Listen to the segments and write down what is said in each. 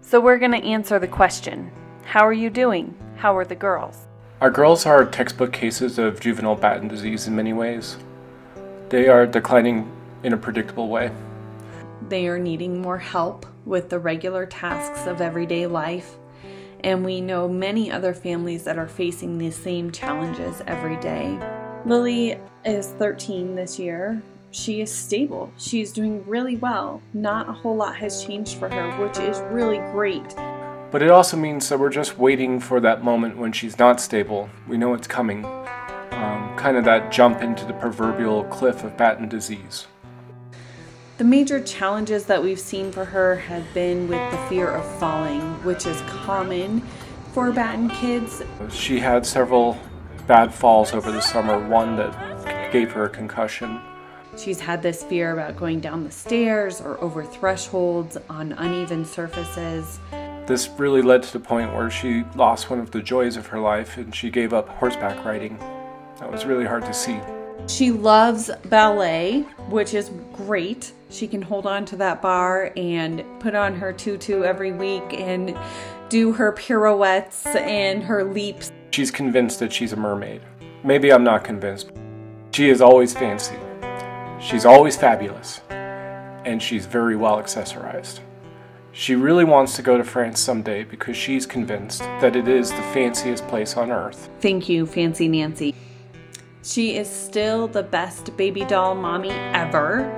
So we're going to answer the question, how are you doing? How are the girls? Our girls are textbook cases of juvenile Batten disease in many ways. They are declining in a predictable way. They are needing more help with the regular tasks of everyday life, and we know many other families that are facing the same challenges every day. Lily is 13 this year. She is stable. She's doing really well. Not a whole lot has changed for her, which is really great. But it also means that we're just waiting for that moment when she's not stable. We know it's coming. Kind of that jump into the proverbial cliff of Batten disease. The major challenges that we've seen for her have been with the fear of falling, which is common for Batten kids. She had several bad falls over the summer, one that gave her a concussion. She's had this fear about going down the stairs or over thresholds on uneven surfaces. This really led to the point where she lost one of the joys of her life and she gave up horseback riding. That was really hard to see. She loves ballet, which is great. She can hold on to that bar and put on her tutu every week and do her pirouettes and her leaps. She's convinced that she's a mermaid. Maybe I'm not convinced. She is always fancy. She's always fabulous. And she's very well accessorized. She really wants to go to France someday because she's convinced that it is the fanciest place on earth. Thank you, Fancy Nancy. She is still the best baby doll mommy ever,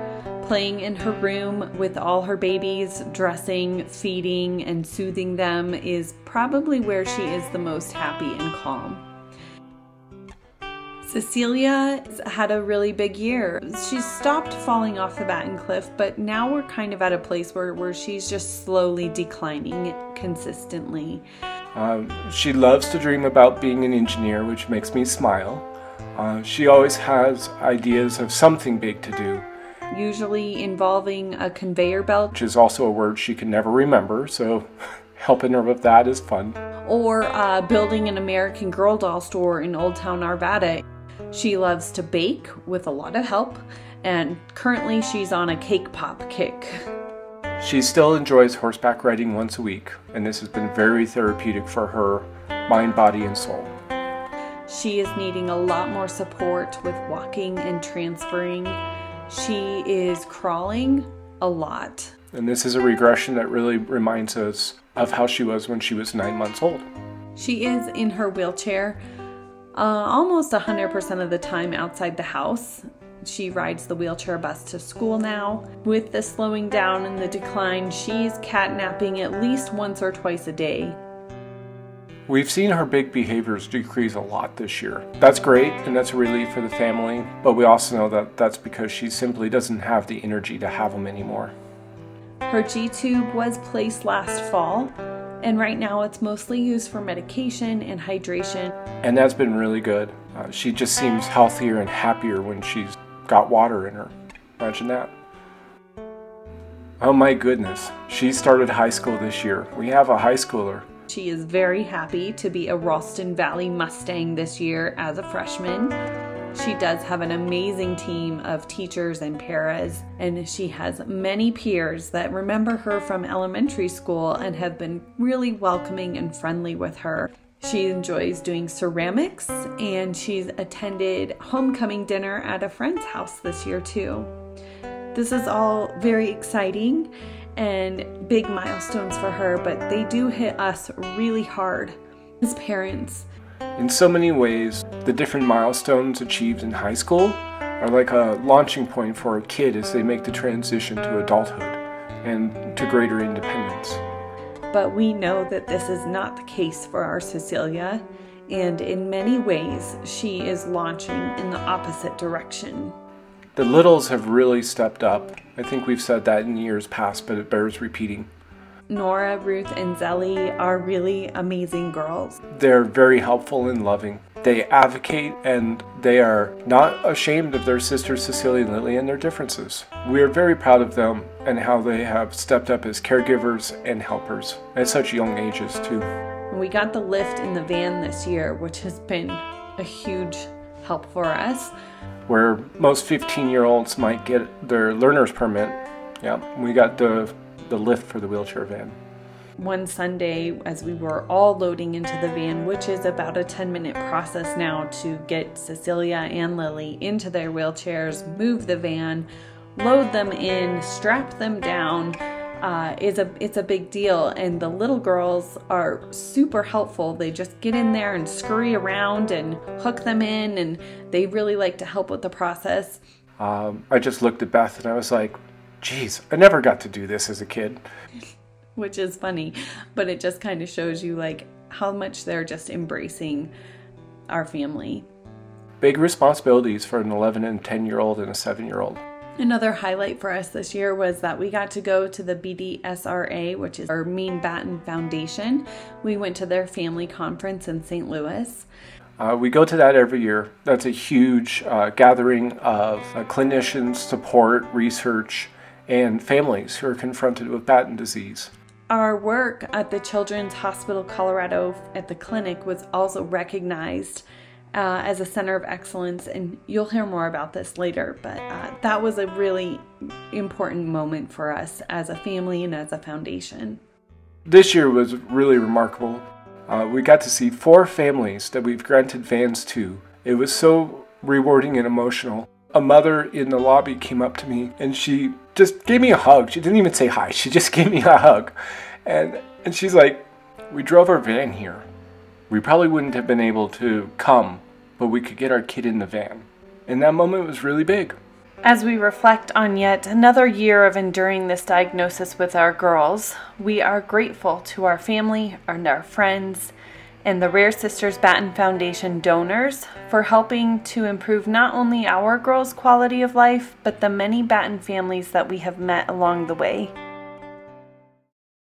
playing in her room with all her babies, dressing, feeding, and soothing them is probably where she is the most happy and calm. Cecilia had a really big year. She's stopped falling off the Batten cliff, but now we're kind of at a place where she's just slowly declining consistently. She loves to dream about being an engineer, which makes me smile. She always has ideas of something big to do. Usually involving a conveyor belt. Which is also a word she can never remember, so helping her with that is fun. Or building an American Girl doll store in Old Town Arvada. She loves to bake with a lot of help, and currently she's on a cake pop kick. She still enjoys horseback riding once a week, and this has been very therapeutic for her mind, body, and soul. She is needing a lot more support with walking and transferring. She is crawling a lot. And this is a regression that really reminds us of how she was when she was 9 months old. She is in her wheelchair almost 100% of the time outside the house. She rides the wheelchair bus to school now. With the slowing down and the decline, she's catnapping at least once or twice a day. We've seen her big behaviors decrease a lot this year. That's great, and that's a relief for the family, but we also know that that's because she simply doesn't have the energy to have them anymore. Her G-tube was placed last fall, and right now it's mostly used for medication and hydration. And that's been really good. She just seems healthier and happier when she's got water in her. Imagine that. Oh my goodness, she started high school this year. We have a high schooler. She is very happy to be a Ralston Valley Mustang this year as a freshman. She does have an amazing team of teachers and paras, and she has many peers that remember her from elementary school and have been really welcoming and friendly with her. She enjoys doing ceramics, and she's attended homecoming dinner at a friend's house this year too. This is all very exciting and big milestones for her, but they do hit us really hard as parents. In so many ways, the different milestones achieved in high school are like a launching point for a kid as they make the transition to adulthood and to greater independence. But we know that this is not the case for our Cecilia, and in many ways, she is launching in the opposite direction. The littles have really stepped up. I think we've said that in years past, but it bears repeating. Nora, Ruth, and Zelly are really amazing girls. They're very helpful and loving. They advocate and they are not ashamed of their sisters Cecilia and Lilly and their differences. We are very proud of them and how they have stepped up as caregivers and helpers at such young ages too. We got the lift in the van this year, which has been a huge help for us. Where most 15-year-olds might get their learner's permit, yeah, we got the lift for the wheelchair van. One Sunday, as we were all loading into the van, which is about a 10-minute process now to get Cecilia and Lilly into their wheelchairs, move the van, load them in, strap them down, it's a big deal. And the little girls are super helpful. They just get in there and scurry around and hook them in, and they really like to help with the process. I just looked at Beth and I was like, geez, I never got to do this as a kid. Which is funny, but it just kind of shows you like how much they're just embracing our family. Big responsibilities for an 11 and 10-year-old and a 7-year-old. Another highlight for us this year was that we got to go to the BDSRA, which is our Mean Batten Foundation. We went to their family conference in St. Louis. We go to that every year. That's a huge gathering of clinicians, support, research, and families who are confronted with Batten disease. Our work at the Children's Hospital Colorado at the clinic was also recognized as a center of excellence, and you'll hear more about this later, but that was a really important moment for us as a family and as a foundation. This year was really remarkable. We got to see 4 families that we've granted vans to. It was so rewarding and emotional. A mother in the lobby came up to me and she just gave me a hug. She didn't even say hi. She just gave me a hug. And she's like, we drove our van here. We probably wouldn't have been able to come, but we could get our kid in the van. And that moment was really big. As we reflect on yet another year of enduring this diagnosis with our girls, we are grateful to our family and our friends and the Rare Sisters Batten Foundation donors for helping to improve not only our girls' quality of life, but the many Batten families that we have met along the way.